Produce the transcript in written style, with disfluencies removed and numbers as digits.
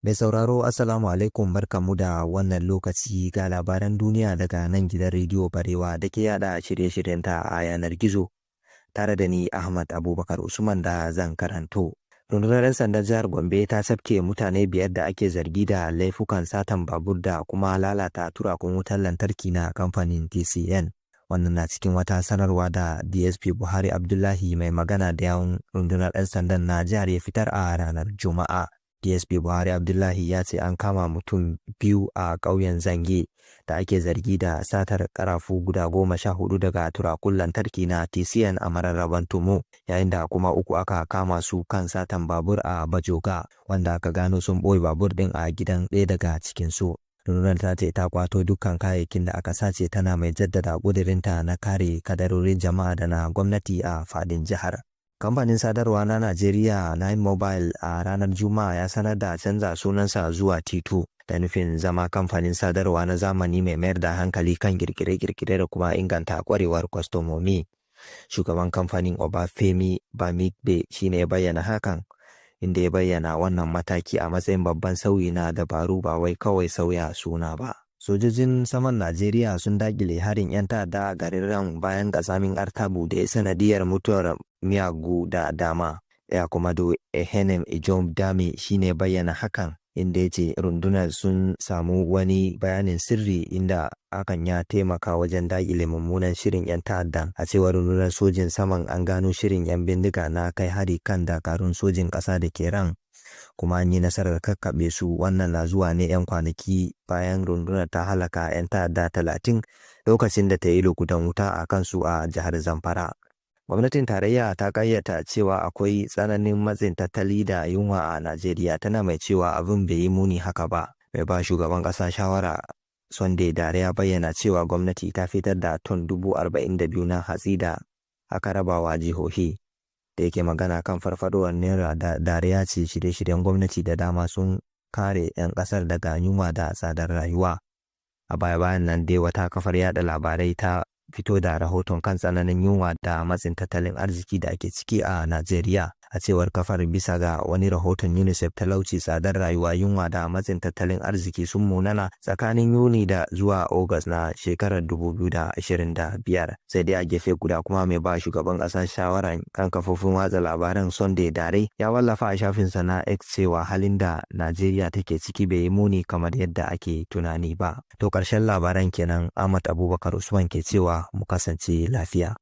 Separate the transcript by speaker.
Speaker 1: Mai sauraro Assalamu alaikum barkamu da wannan lokaci ga labaran duniya daga nan gidan rediyo Barewa da ke yada shirye-shiryenta a yanar gizo tare da ni Ahmad Abubakar Usman da zan karanto. Rundunar 'yan sandan jihar Gombe ta sabke mutane 5 da ake zargi da laifukan satan babur da kuma lalata turakun wutar lantarki na kamfanin TCN. Wannan na cikin wata sanarwa da DSP Buhari Abdullahi mai magana da yawun rundunar 'yan sandan na jihar ya fitar a ranar Juma'a. DSP Buhari Abdullahi ya ce an kama mutum 2 a ƙauyen Zange da ake zargi da satar ƙarafu guda 14 daga turakun lantarki na TCN a mararraban Tumu, yayin da kuma 3 aka kama su kan satan babur a Bajoga, wanda aka gano sun ɓoye babur ɗin a gidan ɗaya daga cikinsu. Rundunar ta ce ta kwato dukkan kayayyakin da aka sace, tana mai jaddada ƙudurinta na kare kadarorin jama'a da na gwamnati a faɗin jihar. Kamfanin sadarwa na Najeriya Nine Mobile a ranar Juma'a ya sanar da canza sunansa zuwa T2 da nufin zama kamfanin sadarwa na zamani mai mayar da hankali kan kirkire-kirkire da kuma inganta kwarewar kwastomomi. Shugaban kamfanin Obafemi Bamigbe shine ya bayyana hakan, inda ya bayyana wannan mataki a matsayin babban sauyi na dabaru ba wai kawai sauya suna ba. Sojojin saman Najeriya sun dakile harin 'yan ta'adda a garin Ran bayan gazamin artabu da ya sanadiyar mutuwar miyagu da dama. Ya kuma do Ehenem Ijom Dami shine bayyana hakan, inda ya ce rundunar sun samu wani bayanin sirri inda hakan ya taimaka wajen dakile mummunan shirin 'yan ta'addan. A cewar rundunar sojin saman, an gano shirin 'yan bindiga na kai hari kan dakarun sojin ƙasa da ke Ran, kuma an yi nasarar kakkaɓe su. Wannan na zuwa ne 'yan kwanaki bayan rundunar ta halaka 'yan ta'adda 30 lokacin da ta yi lokutan wuta a kansu a jihar Zamfara. Gwamnatin tarayya ta kayyata cewa akwai tsananin matsin tattali da yunwa a Najeriya, tana mai cewa abin bai yi muni haka ba. Mai ba shugaban ƙasa shawara Sunday Dare ya bayyana cewa gwamnati ta fitar da ton 42,000 na hatsi da aka rabawa jihohi. Da yake magana kan farfadowar naira, da Dare ya ce shirye-shiryen gwamnati da dama sun kare 'yan ƙasar daga yunwa da tsadar rayuwa. A baya-bayan nan dai wata kafar yada labarai ta fito da rahoton kan tsananin yunwa da matsin tattalin arziki da ake ciki a Najeriya. A cewar kafar, bisa ga wani rahoton UNICEF, talauci, tsadar rayuwa, yunwa da matsin tattalin arziki sun munana tsakanin Yuni da zuwa Agas na shekarar 2025. Sai dai a gefe guda kuma mai ba shugaban ƙasa shawara kan kafofin watsa labaran Sunday Dare ya wallafa a shafinsa na X cewa halin da Najeriya take ciki bai yi muni kamar yadda ake tunani ba. To ƙarshen labaran kenan. Ahmad Abubakar Usman ke cewa mu kasance lafiya.